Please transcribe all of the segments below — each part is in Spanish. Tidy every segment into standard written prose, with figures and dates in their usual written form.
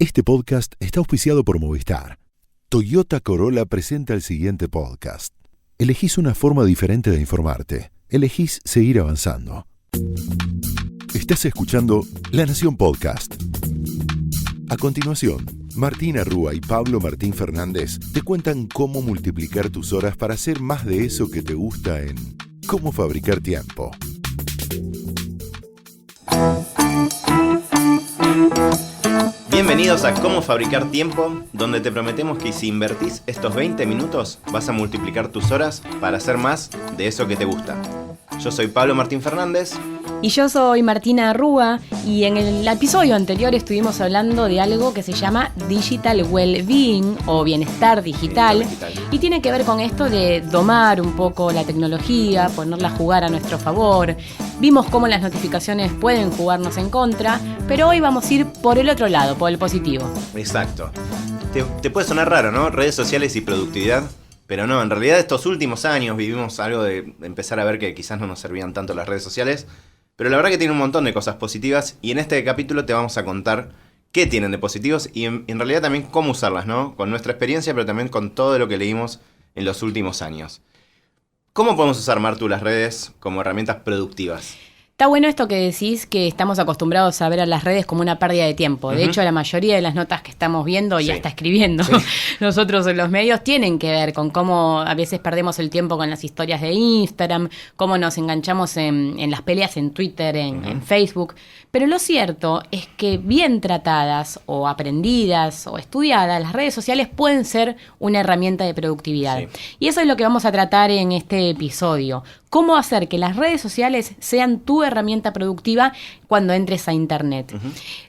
Este podcast está auspiciado por Movistar. Toyota Corolla presenta el siguiente podcast. Elegís una forma diferente de informarte. Elegís seguir avanzando. Estás escuchando La Nación Podcast. A continuación, Martina Rúa y Pablo Martín Fernández te cuentan cómo multiplicar tus horas para hacer más de eso que te gusta en Cómo Fabricar Tiempo. Bienvenidos a Cómo Fabricar Tiempo, donde te prometemos que si invertís estos 20 minutos vas a multiplicar tus horas para hacer más de eso que te gusta. Yo soy Pablo Martín Fernández. Y yo soy Martina Rúa, y en el episodio anterior estuvimos hablando de algo que se llama Digital Wellbeing o bienestar digital, y tiene que ver con esto de domar un poco la tecnología, ponerla a jugar a nuestro favor. Vimos cómo las notificaciones pueden jugarnos en contra, pero hoy vamos a ir por el otro lado, por el positivo. Exacto. Te puede sonar raro, ¿no? Redes sociales y productividad. Pero no, en realidad estos últimos años vivimos algo de empezar a ver que quizás no nos servían tanto las redes sociales. Pero la verdad que tiene un montón de cosas positivas, y en este capítulo te vamos a contar qué tienen de positivos y en realidad también cómo usarlas, ¿no? Con nuestra experiencia, pero también con todo lo que leímos en los últimos años. ¿Cómo podemos usar, Martu, las redes como herramientas productivas? Está bueno esto que decís, que estamos acostumbrados a ver a las redes como una pérdida de tiempo. De hecho, la mayoría de las notas que estamos viendo y hasta escribiendo nosotros en los medios tienen que ver con cómo a veces perdemos el tiempo con las historias de Instagram, cómo nos enganchamos en las peleas en Twitter, en Facebook. Pero lo cierto es que bien tratadas o aprendidas o estudiadas, las redes sociales pueden ser una herramienta de productividad. Sí. Y eso es lo que vamos a tratar en este episodio. Cómo hacer que las redes sociales sean tu herramienta productiva cuando entres a Internet.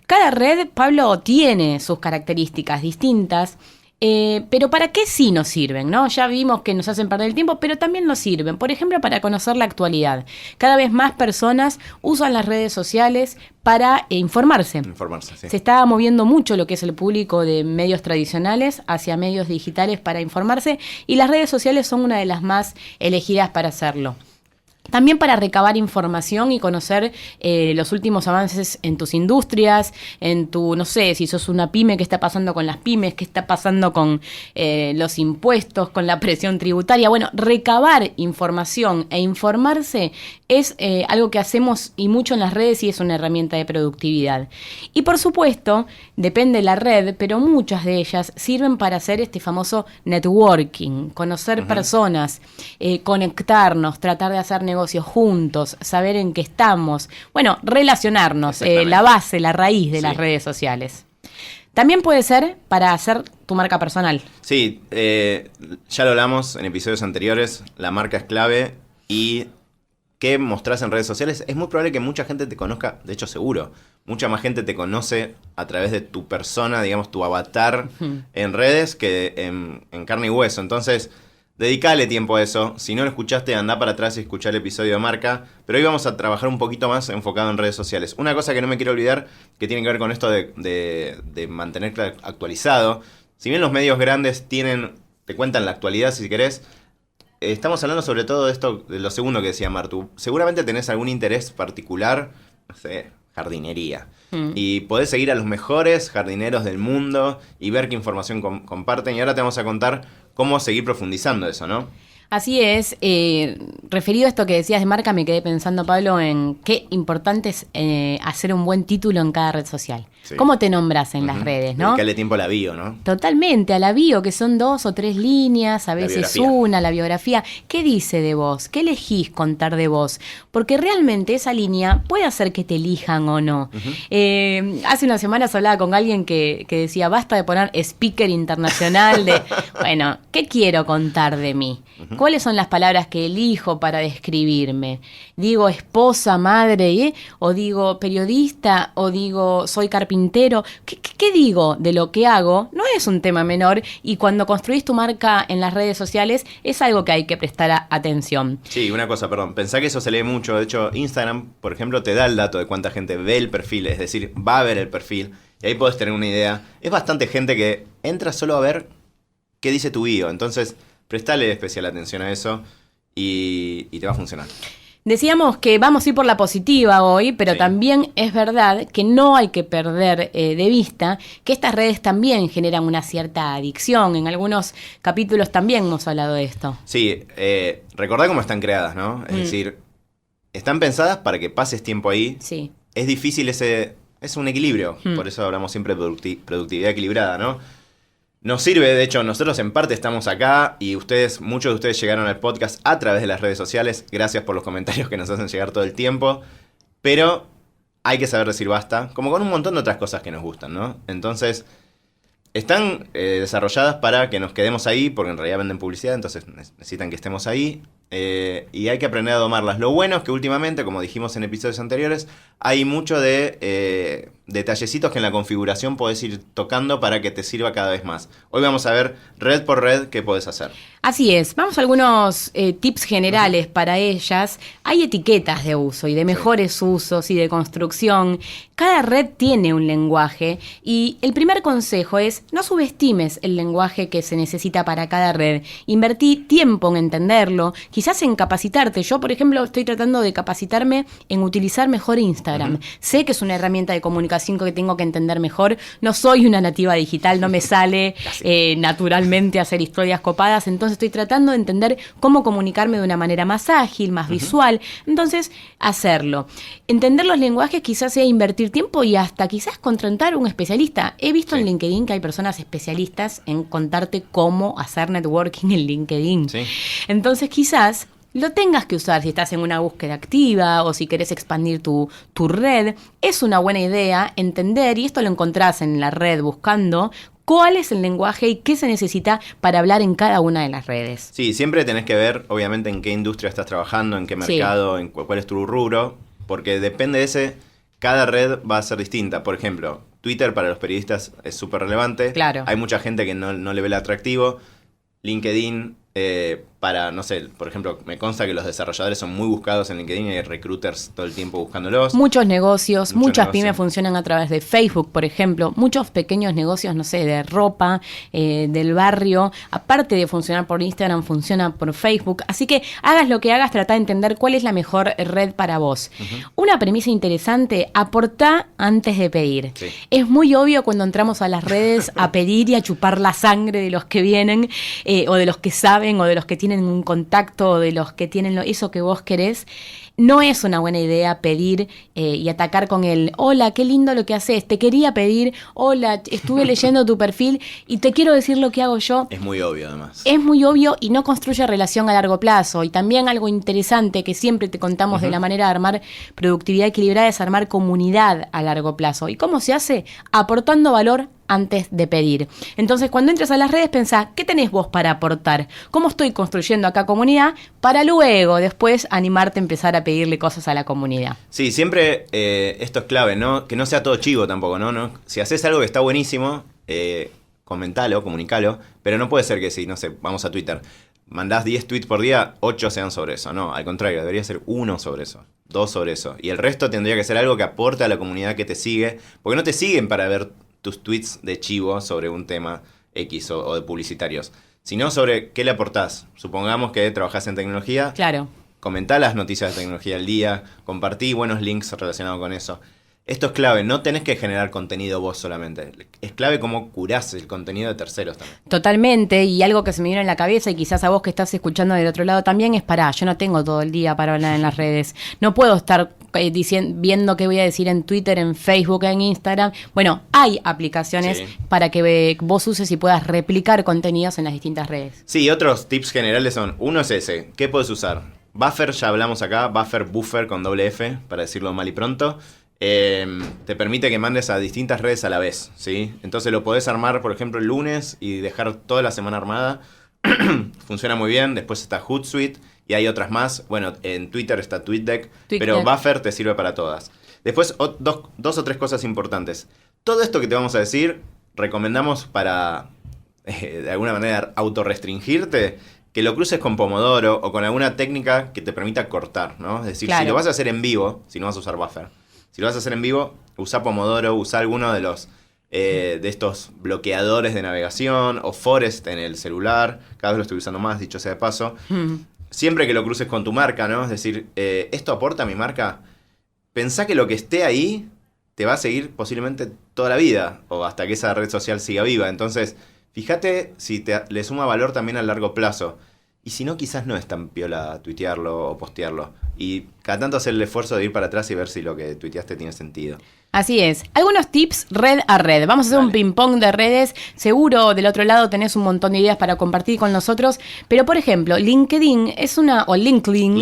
Cada red, Pablo, tiene sus características distintas. Pero ¿para qué sí nos sirven, no? Ya vimos que nos hacen perder el tiempo, pero también nos sirven, por ejemplo, para conocer la actualidad. Cada vez más personas usan las redes sociales para informarse. Sí. Se está moviendo mucho lo que es el público de medios tradicionales hacia medios digitales para informarse, y las redes sociales son una de las más elegidas para hacerlo. También para recabar información y conocer los últimos avances en tus industrias, en tu, no sé, si sos una pyme, qué está pasando con las pymes, qué está pasando con los impuestos, con la presión tributaria. Bueno, recabar información e informarse es algo que hacemos y mucho en las redes, y es una herramienta de productividad. Y por supuesto, depende de la red, pero muchas de ellas sirven para hacer este famoso networking, conocer personas, conectarnos, tratar de hacer negocios juntos, saber en qué estamos. Bueno, relacionarnos, la base, la raíz de las redes sociales. También puede ser para hacer tu marca personal. Sí, ya lo hablamos en episodios anteriores, la marca es clave, y qué mostrás en redes sociales. Es muy probable que mucha gente te conozca, de hecho seguro, mucha más gente te conoce a través de tu persona, digamos, tu avatar en redes que en carne y hueso. Entonces, dedicale tiempo a eso. Si no lo escuchaste, andá para atrás y escuchá el episodio de marca. Pero hoy vamos a trabajar un poquito más enfocado en redes sociales. Una cosa que no me quiero olvidar, que tiene que ver con esto de mantenerte actualizado. Si bien los medios grandes te cuentan la actualidad, si querés, estamos hablando sobre todo de esto, de lo segundo que decía Martu. Seguramente tenés algún interés particular, no sé, jardinería. Y podés seguir a los mejores jardineros del mundo y ver qué información comparten. Y ahora te vamos a contar cómo seguir profundizando eso, ¿no? Así es. Referido a esto que decías de marca, me quedé pensando, Pablo, en qué importante es hacer un buen título en cada red social. Sí. ¿Cómo te nombras en las redes, no? Dedicarle tiempo a la bio, ¿no? Totalmente, a la bio, que son 2 o 3 líneas, a veces la biografía. ¿Qué dice de vos? ¿Qué elegís contar de vos? Porque realmente esa línea puede hacer que te elijan o no. Hace unas semanas hablaba con alguien que decía, basta de poner speaker internacional de, bueno, ¿qué quiero contar de mí? ¿Cuáles son las palabras que elijo para describirme? ¿Digo esposa, madre, o digo periodista, o digo soy carpintero? ¿Qué digo de lo que hago? No es un tema menor, y cuando construís tu marca en las redes sociales es algo que hay que prestar atención. Sí, una cosa, perdón, pensá que eso se lee mucho. De hecho, Instagram, por ejemplo, te da el dato de cuánta gente ve el perfil, es decir, va a ver el perfil, y ahí podés tener una idea. Es bastante gente que entra solo a ver qué dice tu bio, entonces prestale especial atención a eso y te va a funcionar. Decíamos que vamos a ir por la positiva hoy, pero Sí. también es verdad que no hay que perder de vista que estas redes también generan una cierta adicción. En algunos capítulos también hemos hablado de esto. Sí, recordá cómo están creadas, ¿no? Es decir, están pensadas para que pases tiempo ahí. Sí. Es difícil es un equilibrio, por eso hablamos siempre de productividad equilibrada, ¿no? Nos sirve, de hecho, nosotros en parte estamos acá y muchos de ustedes llegaron al podcast a través de las redes sociales. Gracias por los comentarios que nos hacen llegar todo el tiempo. Pero hay que saber decir basta, como con un montón de otras cosas que nos gustan, ¿no? Entonces, están desarrolladas para que nos quedemos ahí, porque en realidad venden publicidad, entonces necesitan que estemos ahí. Y hay que aprender a domarlas. Lo bueno es que últimamente, como dijimos en episodios anteriores, hay mucho de detallecitos que en la configuración podés ir tocando para que te sirva cada vez más. Hoy vamos a ver red por red qué podés hacer. Así es, vamos a algunos tips generales para ellas. Hay etiquetas de uso y de mejores usos y de construcción. Cada red tiene un lenguaje y el primer consejo es no subestimes el lenguaje que se necesita para cada red. Invertí tiempo en entenderlo, quizás en capacitarte. Yo, por ejemplo, estoy tratando de capacitarme en utilizar mejor Instagram. Sé que es una herramienta de comunicación que tengo que entender mejor. No soy una nativa digital, no me sale naturalmente hacer historias copadas, entonces estoy tratando de entender cómo comunicarme de una manera más ágil, más visual. Entonces, hacerlo. Entender los lenguajes quizás sea invertir tiempo y hasta quizás contratar un especialista. He visto en LinkedIn que hay personas especialistas en contarte cómo hacer networking en LinkedIn. Sí. Entonces, quizás lo tengas que usar si estás en una búsqueda activa o si querés expandir tu red. Es una buena idea entender, y esto lo encontrás en la red buscando, cuál es el lenguaje y qué se necesita para hablar en cada una de las redes. Sí, siempre tenés que ver, obviamente, en qué industria estás trabajando, en qué mercado, en cuál es tu rubro, porque depende de ese, cada red va a ser distinta. Por ejemplo, Twitter para los periodistas es súper relevante. Claro. Hay mucha gente que no le ve el atractivo. LinkedIn, para, no sé, por ejemplo, me consta que los desarrolladores son muy buscados en LinkedIn y hay recruiters todo el tiempo buscándolos. Muchos negocios, muchas pymes negocios. funcionan a través de Facebook, por ejemplo. Muchos pequeños negocios, no sé, de ropa, del barrio. Aparte de funcionar por Instagram, funciona por Facebook. Así que hagas lo que hagas, trata de entender cuál es la mejor red para vos. Una premisa interesante, aportá antes de pedir. Sí. Es muy obvio cuando entramos a las redes a pedir y a chupar la sangre de los que vienen, o de los que saben, o de los que tienen un contacto, o de los que tienen eso que vos querés. No es una buena idea pedir y atacar con el hola, qué lindo lo que haces, te quería pedir, hola, estuve leyendo tu perfil y te quiero decir lo que hago yo. Es muy obvio, además. Es muy obvio y no construye relación a largo plazo. Y también algo interesante que siempre te contamos de la manera de armar productividad equilibrada es armar comunidad a largo plazo. ¿Y cómo se hace? Aportando valor antes de pedir. Entonces, cuando entres a las redes, pensá, ¿qué tenés vos para aportar? ¿Cómo estoy construyendo acá comunidad? Para luego, después, animarte a empezar a pedirle cosas a la comunidad. Sí, siempre esto es clave, ¿no? Que no sea todo chivo tampoco, ¿no? Si haces algo que está buenísimo, comentalo, comunicalo, pero no puede ser que si, no sé, vamos a Twitter, mandás 10 tweets por día, 8 sean sobre eso. No, al contrario, debería ser 1 sobre eso, 2 sobre eso. Y el resto tendría que ser algo que aporte a la comunidad que te sigue, porque no te siguen para ver tus tweets de chivo sobre un tema X o de publicitarios, sino sobre qué le aportás. Supongamos que trabajás en tecnología. Claro. Comentá las noticias de tecnología al día, compartí buenos links relacionados con eso. Esto es clave, no tenés que generar contenido vos solamente. Es clave cómo curás el contenido de terceros también. Totalmente, y algo que se me vino en la cabeza y quizás a vos que estás escuchando del otro lado también es yo no tengo todo el día para hablar en las redes. No puedo estar viendo qué voy a decir en Twitter, en Facebook, en Instagram. Bueno, hay aplicaciones para que vos uses y puedas replicar contenidos en las distintas redes. Sí, otros tips generales son, uno es ese, ¿qué puedes usar? Buffer, ya hablamos acá, buffer con doble F, para decirlo mal y pronto. Te permite que mandes a distintas redes a la vez, ¿sí? Entonces lo podés armar, por ejemplo, el lunes y dejar toda la semana armada. Funciona muy bien. Después está Hootsuite y hay otras más. Bueno, en Twitter está TweetDeck, pero Buffer te sirve para todas. Después, dos o tres cosas importantes. Todo esto que te vamos a decir, recomendamos para, de alguna manera, autorrestringirte, que lo cruces con Pomodoro o con alguna técnica que te permita cortar, ¿no? Es decir, si lo vas a hacer en vivo, si no vas a usar Buffer, si lo vas a hacer en vivo, usa Pomodoro, usa alguno de los de estos bloqueadores de navegación o Forest en el celular. Cada vez lo estoy usando más, dicho sea de paso. siempre que lo cruces con tu marca, ¿no? Es decir, ¿esto aporta a mi marca? Pensá que lo que esté ahí te va a seguir posiblemente toda la vida, o hasta que esa red social siga viva. Entonces, fíjate si le suma valor también a largo plazo. Y si no, quizás no es tan piola tuitearlo o postearlo. Y cada tanto hacer el esfuerzo de ir para atrás y ver si lo que tuiteaste tiene sentido. Así es. Algunos tips red a red. Vamos a hacer un ping-pong de redes. Seguro del otro lado tenés un montón de ideas para compartir con nosotros. Pero, por ejemplo, LinkedIn es una... O LinkedIn,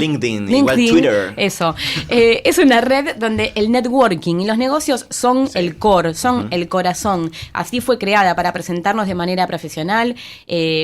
igual Twitter. Eso. Es una red donde el networking y los negocios son el core, son el corazón. Así fue creada para presentarnos de manera profesional.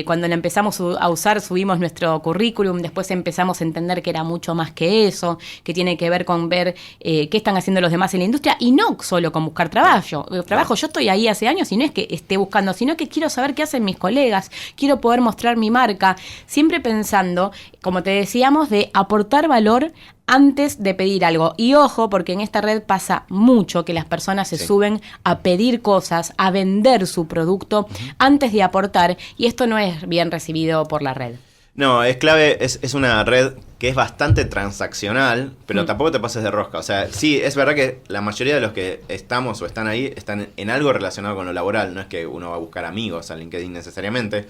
Cuando la empezamos a usar, subimos nuestro currículum. Después empezamos a entender que era mucho más que eso, que tiene que ver con ver qué están haciendo los demás en la industria. Y no solo con buscar trabajo. Yo estoy ahí hace años y no es que esté buscando, sino que quiero saber qué hacen mis colegas, quiero poder mostrar mi marca, siempre pensando, como te decíamos, de aportar valor antes de pedir algo. Y ojo, porque en esta red pasa mucho que las personas se suben a pedir cosas, a vender su producto antes de aportar, y esto no es bien recibido por la red. No, es clave, es una red que es bastante transaccional, pero tampoco te pases de rosca. O sea, sí, es verdad que la mayoría de los que estamos o están ahí están en algo relacionado con lo laboral. No es que uno va a buscar amigos a LinkedIn necesariamente,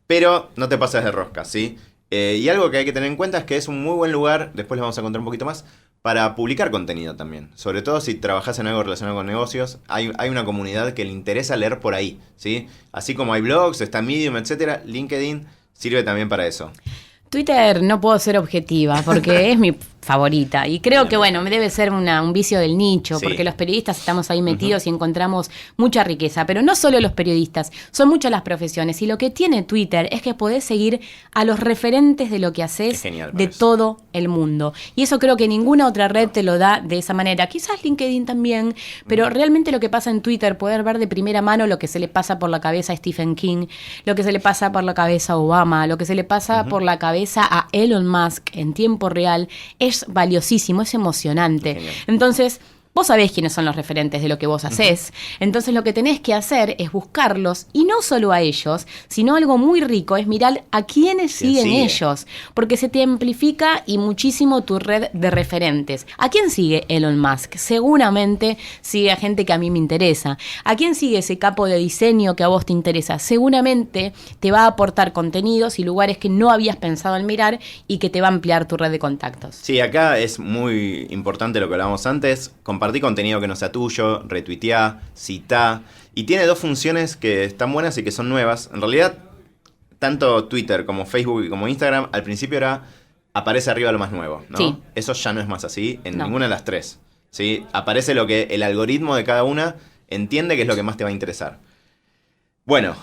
pero no te pases de rosca, ¿sí? Y algo que hay que tener en cuenta es que es un muy buen lugar, después les vamos a contar un poquito más, para publicar contenido también. Sobre todo si trabajas en algo relacionado con negocios, hay una comunidad que le interesa leer por ahí, ¿sí? Así como hay blogs, está Medium, etcétera, LinkedIn sirve también para eso. Twitter no puedo ser objetiva porque es mi favorita y creo que bueno, debe ser un vicio del nicho, porque los periodistas estamos ahí metidos y encontramos mucha riqueza, pero no solo los periodistas, son muchas las profesiones, y lo que tiene Twitter es que podés seguir a los referentes de lo que haces de todo el mundo, y eso creo que ninguna otra red te lo da de esa manera, quizás LinkedIn también, pero realmente lo que pasa en Twitter, poder ver de primera mano lo que se le pasa por la cabeza a Stephen King, lo que se le pasa por la cabeza a Obama, lo que se le pasa por la cabeza a Elon Musk en tiempo real, es valiosísimo, es emocionante. Genial. Entonces, vos sabés quiénes son los referentes de lo que vos hacés. Entonces lo que tenés que hacer es buscarlos, y no solo a ellos, sino algo muy rico es mirar a quiénes siguen ellos, porque se te amplifica y muchísimo tu red de referentes. ¿A quién sigue Elon Musk? Seguramente sigue a gente que a mí me interesa. ¿A quién sigue ese capo de diseño que a vos te interesa? Seguramente te va a aportar contenidos y lugares que no habías pensado en mirar y que te va a ampliar tu red de contactos. Sí, acá es muy importante lo que hablábamos antes, compartir contenido que no sea tuyo, retuiteá, citá. Y tiene dos funciones que están buenas y que son nuevas. En realidad, tanto Twitter como Facebook y como Instagram, al principio aparece arriba lo más nuevo, ¿no? Sí. Eso ya no es más así en ninguna de las tres, ¿sí? Aparece lo que el algoritmo de cada una entiende que es lo que más te va a interesar. Bueno,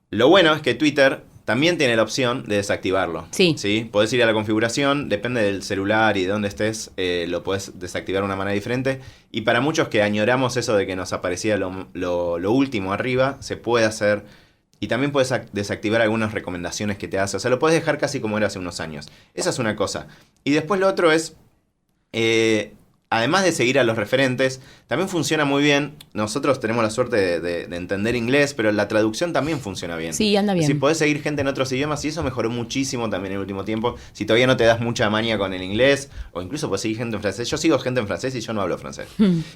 lo bueno es que Twitter también tiene la opción de desactivarlo. Sí. Podés ir a la configuración, depende del celular y de dónde estés, lo podés desactivar de una manera diferente. Y para muchos que añoramos eso de que nos aparecía lo último arriba, se puede hacer. Y también puedes desactivar algunas recomendaciones que te hace. O sea, lo puedes dejar casi como era hace unos años. Esa es una cosa. Y después lo otro es... además de seguir a los referentes, también funciona muy bien. Nosotros tenemos la suerte de entender inglés, pero la traducción también funciona bien. Sí, anda bien. Si podés seguir gente en otros idiomas, y eso mejoró muchísimo también en el último tiempo. Si todavía no te das mucha maña con el inglés, o incluso podés seguir gente en francés. Yo sigo gente en francés y yo no hablo francés.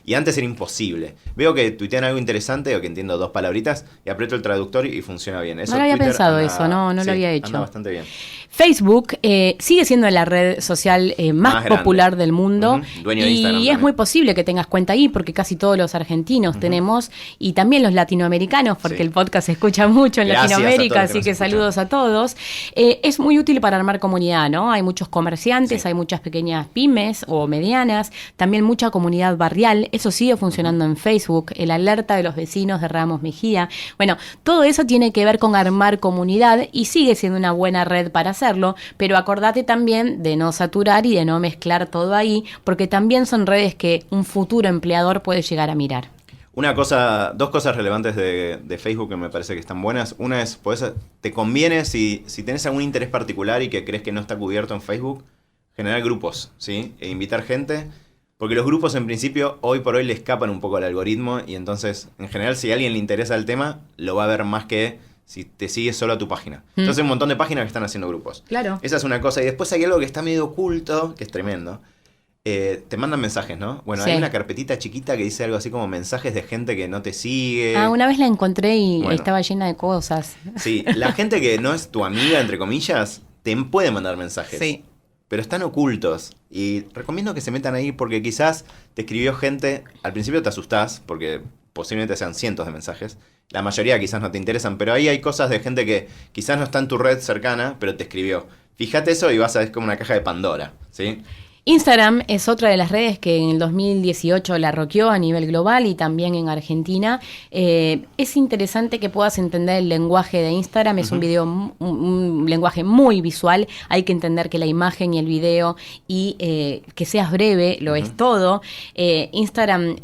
Y antes era imposible. Veo que tuitean algo interesante o que entiendo dos palabritas y aprieto el traductor y funciona bien. Eso no había pensado eso, no lo había hecho. Anda bastante bien. Facebook sigue siendo la red social más popular del mundo. Dueño de Instagram. Y es muy posible que tengas cuenta ahí, porque casi todos los argentinos tenemos, y también los latinoamericanos, porque el podcast se escucha mucho en Latinoamérica, así que saludos a todos. Es muy útil para armar comunidad, ¿no? Hay muchos comerciantes, hay muchas pequeñas pymes o medianas, también mucha comunidad barrial. Eso sigue funcionando en Facebook, el alerta de los vecinos de Ramos Mejía. Bueno, todo eso tiene que ver con armar comunidad y sigue siendo una buena red para hacerlo, pero acordate también de no saturar y de no mezclar todo ahí, porque también son redes que un futuro empleador puede llegar a mirar. Dos cosas relevantes de Facebook que me parece que están buenas. Una es, te conviene, si tenés algún interés particular y que crees que no está cubierto en Facebook, generar grupos, ¿sí? E invitar gente, porque los grupos en principio hoy por hoy le escapan un poco al algoritmo, y entonces, en general, si a alguien le interesa el tema, lo va a ver más que si te sigues solo a tu página. Entonces hay un montón de páginas que están haciendo grupos. Claro. Esa es una cosa. Y después hay algo que está medio oculto, que es tremendo. Te mandan mensajes, ¿no? Bueno, hay una carpetita chiquita que dice algo así como mensajes de gente que no te sigue. Una vez la encontré y estaba llena de cosas. Sí, la gente que no es tu amiga, entre comillas, te puede mandar mensajes. Sí. Pero están ocultos. Y recomiendo que se metan ahí porque quizás te escribió gente. Al principio te asustás porque posiblemente sean cientos de mensajes. La mayoría quizás no te interesan, pero ahí hay cosas de gente que quizás no está en tu red cercana, pero te escribió. Fíjate eso y vas a ver como una caja de Pandora, ¿sí? Instagram es otra de las redes que en el 2018 la roqueó a nivel global y también en Argentina. Es interesante que puedas entender el lenguaje de Instagram. Es un lenguaje muy visual. Hay que entender que la imagen y el video y que seas breve lo es todo. Instagram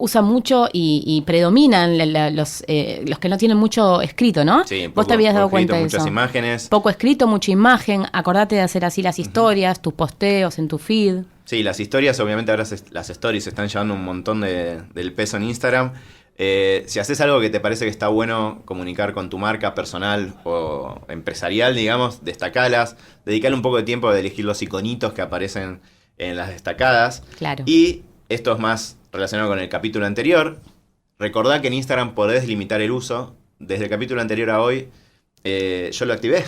usa mucho y predominan los que no tienen mucho escrito, ¿no? Sí, vos te habías dado cuenta de muchas eso. imágenes. Poco escrito, mucha imagen. Acordate de hacer así las historias, tus posteos en tu feed. Sí, las historias, obviamente ahora las stories están llevando un montón del peso en Instagram. Si haces algo que te parece que está bueno comunicar con tu marca personal o empresarial, digamos, destacalas, dedicale un poco de tiempo a elegir los iconitos que aparecen en las destacadas. Claro. Y esto es más relacionado con el capítulo anterior. Recordá que en Instagram podés limitar el uso. Desde el capítulo anterior a hoy, yo lo activé.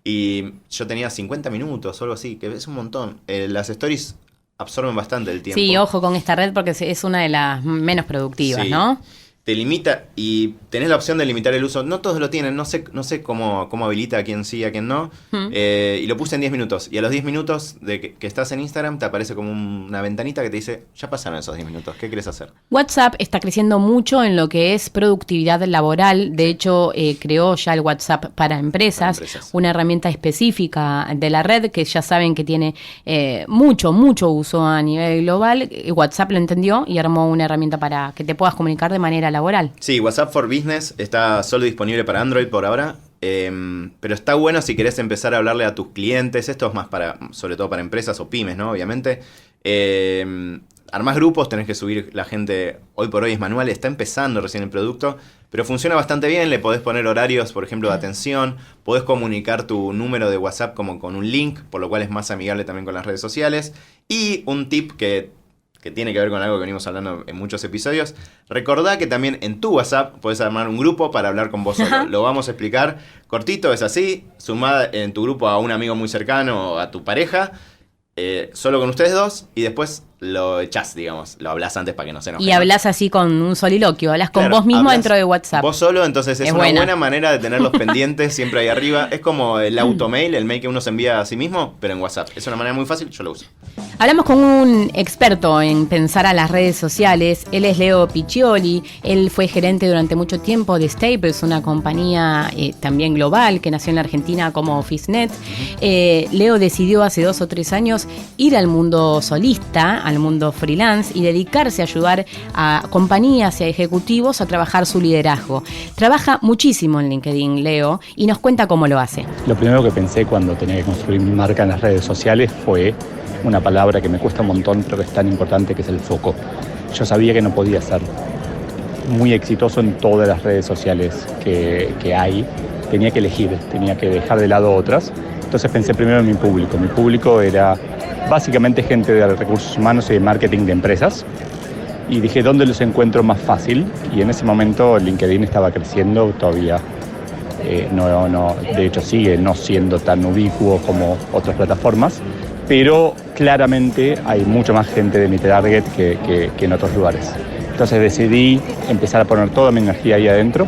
Y yo tenía 50 minutos o algo así, que es un montón. Las stories absorben bastante el tiempo. Sí, ojo con esta red porque es una de las menos productivas, sí. ¿no? Te limita y tenés la opción de limitar el uso. No todos lo tienen, no sé cómo habilita a quién sí, a quién no. Y lo puse en 10 minutos. Y a los 10 minutos de que estás en Instagram te aparece como una ventanita que te dice, ya pasaron esos 10 minutos, ¿qué querés hacer? WhatsApp está creciendo mucho en lo que es productividad laboral. De hecho, creó ya el WhatsApp para empresas, una herramienta específica de la red que ya saben que tiene mucho uso a nivel global. WhatsApp lo entendió y armó una herramienta para que te puedas comunicar de manera laboral. Sí, WhatsApp for Business está solo disponible para Android por ahora, pero está bueno si querés empezar a hablarle a tus clientes. Esto es más sobre todo para empresas o pymes, ¿no? Obviamente. Armás grupos, tenés que subir la gente. Hoy por hoy es manual, está empezando recién el producto, pero funciona bastante bien. Le podés poner horarios, por ejemplo, de atención. Podés comunicar tu número de WhatsApp como con un link, por lo cual es más amigable también con las redes sociales. Y un tip que tiene que ver con algo que venimos hablando en muchos episodios. Recordá que también en tu WhatsApp podés armar un grupo para hablar con vos solo. Lo vamos a explicar cortito, es así. Sumá en tu grupo a un amigo muy cercano o a tu pareja, solo con ustedes dos, y después lo echás, digamos. Lo hablás antes para que no se enojen. Y hablás así con un soliloquio, hablas con vos mismo dentro de WhatsApp. Vos solo, entonces es una buena manera de tener los pendientes siempre ahí arriba. Es como el automail, el mail que uno se envía a sí mismo, pero en WhatsApp. Es una manera muy fácil, yo lo uso. Hablamos con un experto en pensar a las redes sociales. Él es Leo Piccioli. Él fue gerente durante mucho tiempo de Staples, una compañía también global que nació en la Argentina como OfficeNet. Leo decidió hace 2 o 3 años ir al mundo solista, al mundo freelance, y dedicarse a ayudar a compañías y a ejecutivos a trabajar su liderazgo. Trabaja muchísimo en LinkedIn, Leo, y nos cuenta cómo lo hace. Lo primero que pensé cuando tenía que construir mi marca en las redes sociales fue una palabra que me cuesta un montón, pero que es tan importante, que es el foco. Yo sabía que no podía ser muy exitoso en todas las redes sociales que hay. Tenía que elegir, tenía que dejar de lado otras. Entonces pensé primero en mi público. Mi público era básicamente gente de recursos humanos y de marketing de empresas. Y dije, ¿dónde los encuentro más fácil? Y en ese momento LinkedIn estaba creciendo todavía. De hecho sigue no siendo tan ubicuo como otras plataformas, pero claramente hay mucha más gente de mi target que en otros lugares. Entonces decidí empezar a poner toda mi energía ahí adentro,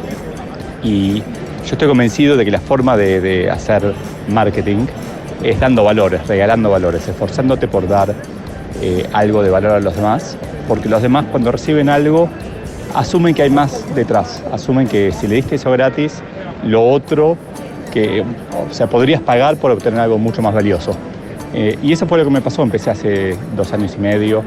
y yo estoy convencido de que la forma de hacer marketing es dando valores, regalando valores, esforzándote por dar algo de valor a los demás, porque los demás cuando reciben algo asumen que hay más detrás, asumen que si le diste eso gratis, lo otro, podrías pagar por obtener algo mucho más valioso. Y eso fue lo que me pasó. Empecé hace 2 años y medio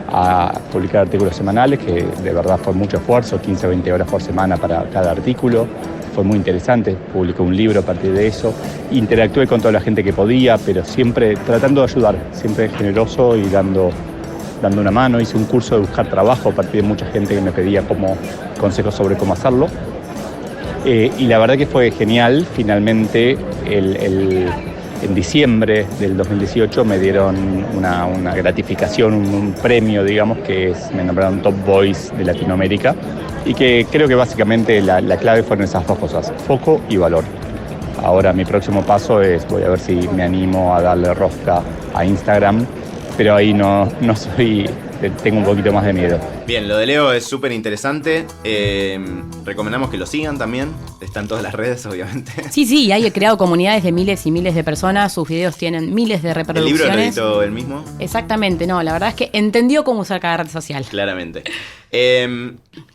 a publicar artículos semanales, que de verdad fue mucho esfuerzo, 15 o 20 horas por semana para cada artículo. Fue muy interesante, publiqué un libro a partir de eso, interactué con toda la gente que podía, pero siempre tratando de ayudar, siempre generoso y dando una mano. Hice un curso de buscar trabajo a partir de mucha gente que me pedía consejos sobre cómo hacerlo. Y la verdad que fue genial. Finalmente, en diciembre del 2018 me dieron una gratificación, un premio, digamos, me nombraron Top Voice de Latinoamérica, y que creo que básicamente la clave fueron esas dos cosas, foco y valor. Ahora mi próximo paso voy a ver si me animo a darle rosca a Instagram, pero ahí no soy, tengo un poquito más de miedo. Bien, lo de Leo es súper interesante. Recomendamos que lo sigan también. Están todas las redes, obviamente. Sí, hay creado comunidades de miles y miles de personas. Sus videos tienen miles de reproducciones. ¿El libro lo editó él mismo? Exactamente, no, la verdad es que entendió cómo usar cada red social. Claramente.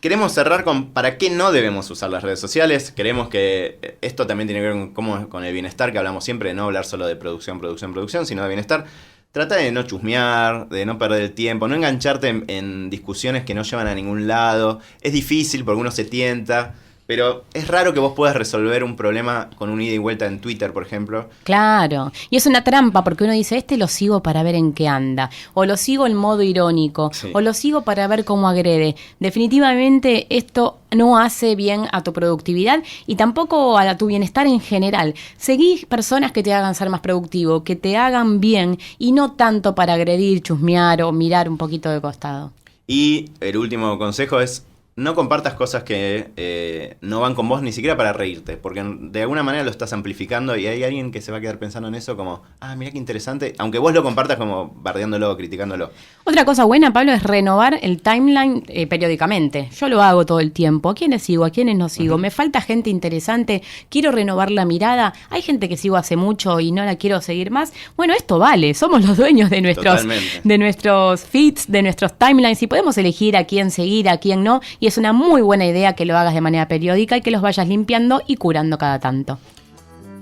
Queremos cerrar con para qué no debemos usar las redes sociales. Queremos que esto también tiene que ver con el bienestar, que hablamos siempre, de no hablar solo de producción, sino de bienestar. Trata de no chusmear, de no perder el tiempo, no engancharte en discusiones que no llevan a ningún lado. Es difícil porque uno se tienta, pero es raro que vos puedas resolver un problema con un ida y vuelta en Twitter, por ejemplo. Claro, y es una trampa porque uno dice, lo sigo para ver en qué anda, o lo sigo en modo irónico, sí, o lo sigo para ver cómo agrede. Definitivamente esto no hace bien a tu productividad y tampoco a tu bienestar en general. Seguí personas que te hagan ser más productivo, que te hagan bien y no tanto para agredir, chusmear o mirar un poquito de costado. Y el último consejo es: no compartas cosas que no van con vos ni siquiera para reírte, porque de alguna manera lo estás amplificando y hay alguien que se va a quedar pensando en eso como, mirá qué interesante, aunque vos lo compartas como bardeándolo o criticándolo. Otra cosa buena, Pablo, es renovar el timeline periódicamente. Yo lo hago todo el tiempo. ¿A quiénes sigo? ¿A quiénes no sigo? Me falta gente interesante. Quiero renovar la mirada. Hay gente que sigo hace mucho y no la quiero seguir más. Bueno, esto vale. Somos los dueños de nuestros feeds, de nuestros timelines y podemos elegir a quién seguir, a quién no. Y es una muy buena idea que lo hagas de manera periódica y que los vayas limpiando y curando cada tanto.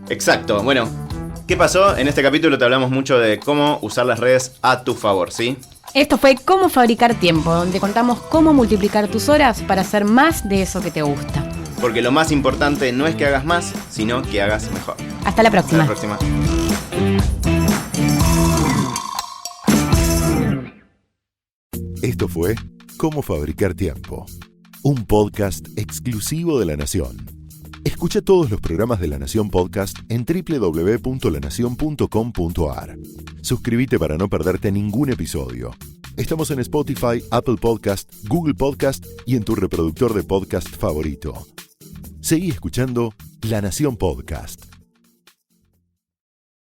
Exacto. Bueno, ¿qué pasó? En este capítulo te hablamos mucho de cómo usar las redes a tu favor, ¿sí? Esto fue Cómo Fabricar Tiempo, donde contamos cómo multiplicar tus horas para hacer más de eso que te gusta. Porque lo más importante no es que hagas más, sino que hagas mejor. Hasta la próxima. Hasta la próxima. Esto fue Cómo Fabricar Tiempo, un podcast exclusivo de La Nación. Escucha todos los programas de La Nación Podcast en www.lanacion.com.ar. Suscríbete para no perderte ningún episodio. Estamos en Spotify, Apple Podcast, Google Podcast y en tu reproductor de podcast favorito. Seguí escuchando La Nación Podcast.